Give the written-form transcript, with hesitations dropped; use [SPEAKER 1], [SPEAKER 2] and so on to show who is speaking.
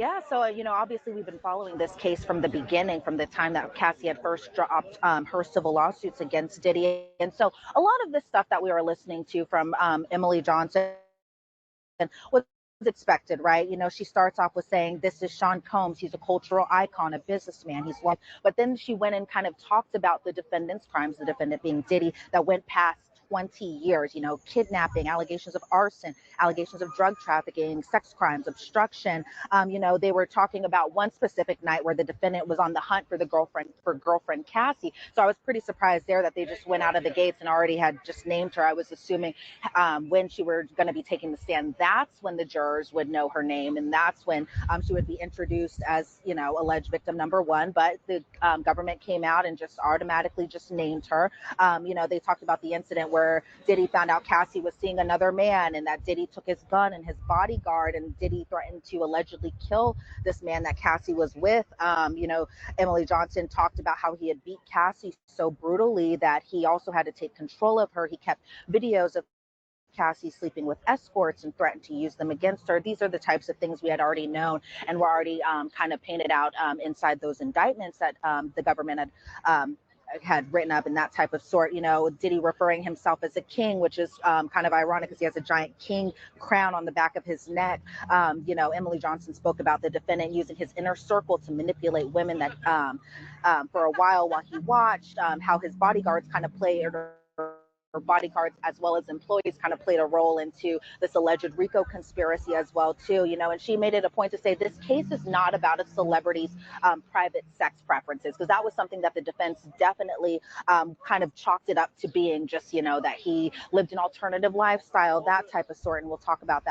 [SPEAKER 1] Yeah, so obviously we've been following this case from the beginning, from the time that Cassie had first dropped her civil lawsuits against Diddy, and so a lot of the stuff that we were listening to from Emily Johnson was expected, right? She starts off with saying, "This is Sean Combs. He's a cultural icon, a businessman. He's one." But then she went and kind of talked about the defendant's crimes, the defendant being Diddy, that went past 20 years, kidnapping, allegations of arson, allegations of drug trafficking, sex crimes, obstruction. They were talking about one specific night where the defendant was on the hunt for girlfriend Cassie. So I was pretty surprised there that they just went out of the gates and already had just named her. I was assuming when she were going to be taking the stand, that's when the jurors would know her name, and that's when she would be introduced as alleged victim number one. But the government came out and just automatically just named her. They talked about the incident where Diddy found out Cassie was seeing another man, and that Diddy took his gun and his bodyguard, and Diddy threatened to allegedly kill this man that Cassie was with. Emily Johnson talked about how he had beat Cassie so brutally that he also had to take control of her. He kept videos of Cassie sleeping with escorts and threatened to use them against her. These are the types of things we had already known and were already kind of painted out inside those indictments that the government had written up and that type of sort. Diddy referring himself as a king, which is kind of ironic because he has a giant king crown on the back of his neck. Emily Johnson spoke about the defendant using his inner circle to manipulate women that for a while he watched, how his bodyguards kind of played, or bodyguards as well as employees kind of played a role into this alleged RICO conspiracy as well too. And she made it a point to say this case is not about a celebrity's private sex preferences, because that was something that the defense definitely kind of chalked it up to being just that he lived an alternative lifestyle, that type of sort. And we'll talk about that